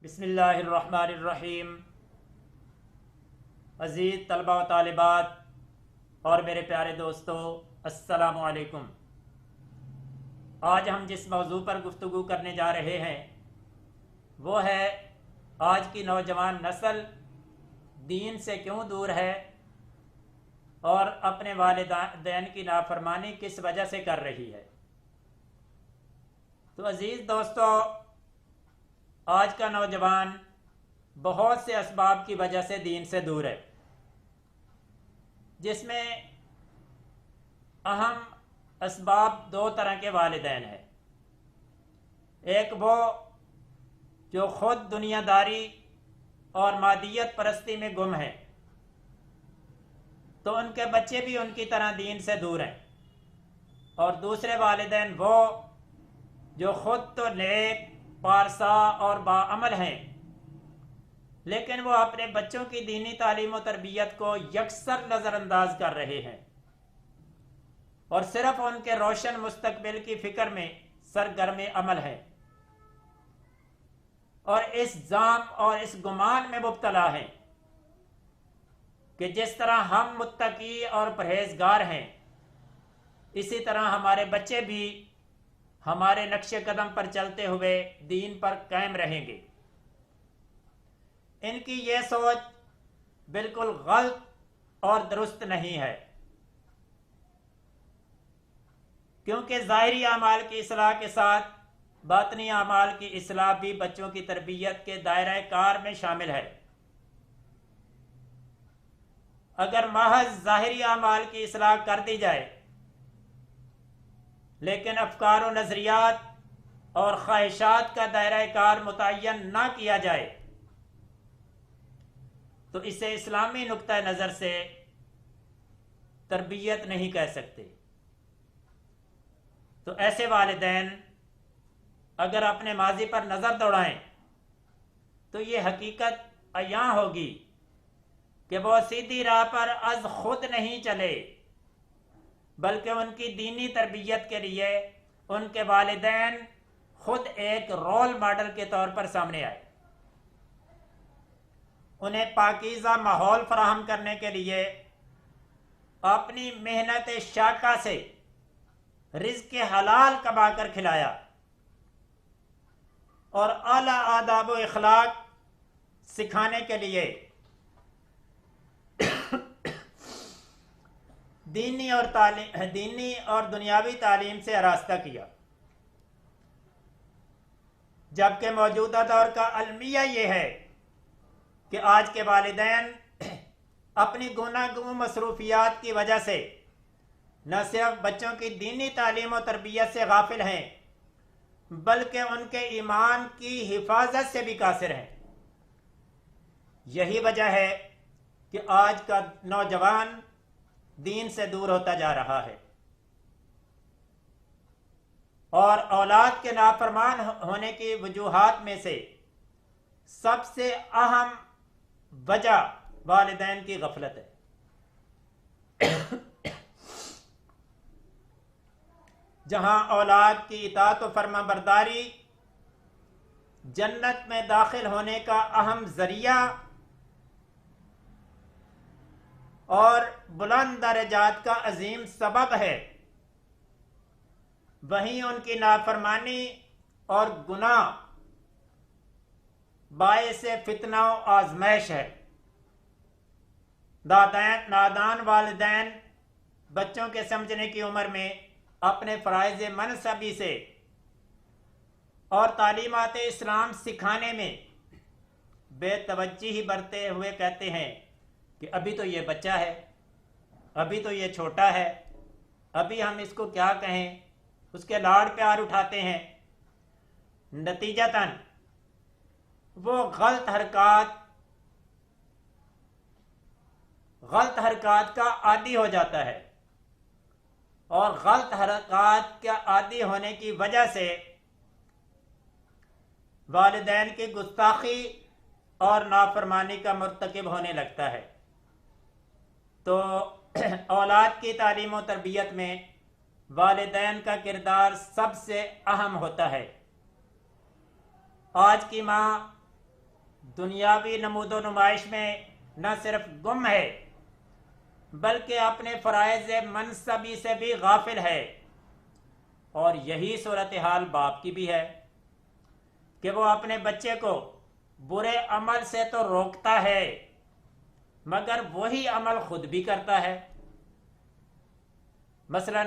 بسم اللہ الرحمن الرحیم۔ عزیز طلبہ و طالبات اور میرے پیارے دوستو، السلام علیکم۔ آج ہم جس موضوع پر گفتگو کرنے جا رہے ہیں وہ ہے آج کی نوجوان نسل دین سے کیوں دور ہے اور اپنے والدین کی نافرمانی کس وجہ سے کر رہی ہے۔ تو عزیز دوستو، آج کا نوجوان بہت سے اسباب کی وجہ سے دین سے دور ہے، جس میں اہم اسباب دو طرح کے والدین ہیں۔ ایک وہ جو خود دنیا داری اور مادیت پرستی میں گم ہیں، تو ان کے بچے بھی ان کی طرح دین سے دور ہیں۔ اور دوسرے والدین وہ جو خود تو نیک، پارسا اور باعمل ہیں، لیکن وہ اپنے بچوں کی دینی تعلیم و تربیت کو یکسر نظر انداز کر رہے ہیں اور صرف ان کے روشن مستقبل کی فکر میں سرگرم عمل ہیں، اور اس ظام اور اس گمان میں مبتلا ہیں کہ جس طرح ہم متقی اور پرہیزگار ہیں، اسی طرح ہمارے بچے بھی ہمارے نقش قدم پر چلتے ہوئے دین پر قائم رہیں گے۔ ان کی یہ سوچ بالکل غلط اور درست نہیں ہے، کیونکہ ظاہری اعمال کی اصلاح کے ساتھ باطنی اعمال کی اصلاح بھی بچوں کی تربیت کے دائرہ کار میں شامل ہے۔ اگر محض ظاہری اعمال کی اصلاح کر دی جائے لیکن افکار و نظریات اور خواہشات کا دائرہ کار متعین نہ کیا جائے تو اسے اسلامی نقطہ نظر سے تربیت نہیں کہہ سکتے۔ تو ایسے والدین اگر اپنے ماضی پر نظر دوڑائیں تو یہ حقیقت عیاں ہوگی کہ وہ سیدھی راہ پر از خود نہیں چلے، بلکہ ان کی دینی تربیت کے لیے ان کے والدین خود ایک رول ماڈل کے طور پر سامنے آئے۔ انہیں پاکیزہ ماحول فراہم کرنے کے لیے اپنی محنت شاقہ سے رزق حلال کما کر کھلایا اور اعلیٰ آداب و اخلاق سکھانے کے لیے دینی اور دنیاوی تعلیم سے آراستہ کیا، جبکہ موجودہ دور کا المیہ یہ ہے کہ آج کے والدین اپنی گوناگوں مصروفیات کی وجہ سے نہ صرف بچوں کی دینی تعلیم و تربیت سے غافل ہیں، بلکہ ان کے ایمان کی حفاظت سے بھی قاصر ہیں۔ یہی وجہ ہے کہ آج کا نوجوان دین سے دور ہوتا جا رہا ہے، اور اولاد کے نافرمان ہونے کی وجوہات میں سے سب سے اہم وجہ والدین کی غفلت ہے۔ جہاں اولاد کی اطاعت و فرما برداری جنت میں داخل ہونے کا اہم ذریعہ اور بلند درجات کا عظیم سبب ہے، وہیں ان کی نافرمانی اور گناہ باعث فتنہ و آزمائش ہے۔ نادان والدین بچوں کے سمجھنے کی عمر میں اپنے فرائض منصبی سے اور تعلیمات اسلام سکھانے میں بے توجہی برتے ہوئے کہتے ہیں کہ ابھی تو یہ بچہ ہے، ابھی تو یہ چھوٹا ہے، ابھی ہم اس کو کیا کہیں، اس کے لاڑ پیار اٹھاتے ہیں۔ نتیجتاً وہ غلط حرکات کا عادی ہو جاتا ہے، اور غلط حرکات کا عادی ہونے کی وجہ سے والدین کی گستاخی اور نافرمانی کا مرتکب ہونے لگتا ہے۔ تو اولاد کی تعلیم و تربیت میں والدین کا کردار سب سے اہم ہوتا ہے۔ آج کی ماں دنیاوی نمود و نمائش میں نہ صرف گم ہے بلکہ اپنے فرائض منصبی سے بھی غافل ہے۔ اور یہی صورتحال باپ کی بھی ہے کہ وہ اپنے بچے کو برے عمل سے تو روکتا ہے مگر وہی عمل خود بھی کرتا ہے۔ مثلا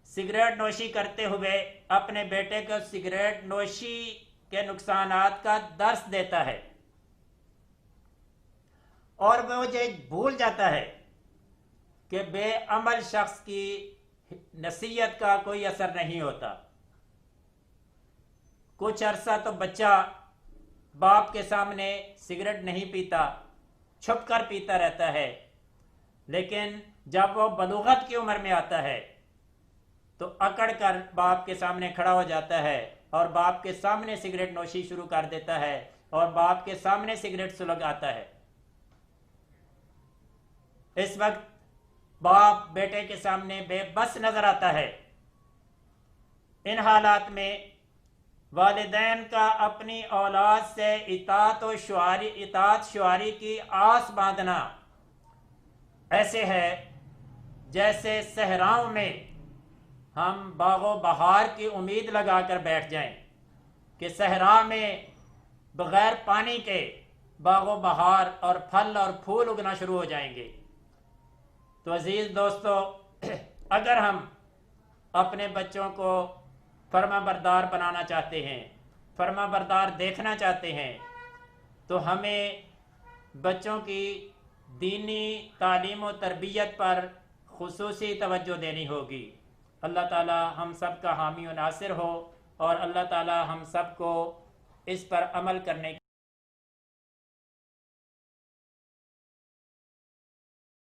سگریٹ نوشی کرتے ہوئے اپنے بیٹے کو سگریٹ نوشی کے نقصانات کا درس دیتا ہے، اور وہ یہ بھول جاتا ہے کہ بے عمل شخص کی نصیحت کا کوئی اثر نہیں ہوتا۔ کچھ عرصہ تو بچہ باپ کے سامنے سگریٹ نہیں پیتا، چھپ کر پیتا رہتا ہے، لیکن جب وہ بلوغت کی عمر میں آتا ہے تو اکڑ کر باپ کے سامنے کھڑا ہو جاتا ہے اور باپ کے سامنے سگریٹ نوشی شروع کر دیتا ہے اور باپ کے سامنے سگریٹ سلگ آتا ہے۔ اس وقت باپ بیٹے کے سامنے بے بس نظر آتا ہے۔ ان حالات میں والدین کا اپنی اولاد سے اطاعت شعاری کی آس باندھنا ایسے ہے جیسے صحراؤں میں ہم باغ و بہار کی امید لگا کر بیٹھ جائیں کہ صحرا میں بغیر پانی کے باغ و بہار اور پھل اور پھول اگنا شروع ہو جائیں گے۔ تو عزیز دوستو، اگر ہم اپنے بچوں کو فرما بردار بنانا چاہتے ہیں، فرما بردار دیکھنا چاہتے ہیں، تو ہمیں بچوں کی دینی تعلیم و تربیت پر خصوصی توجہ دینی ہوگی۔ اللہ تعالی ہم سب کا حامی و ناصر ہو، اور اللہ تعالی ہم سب کو اس پر عمل کرنے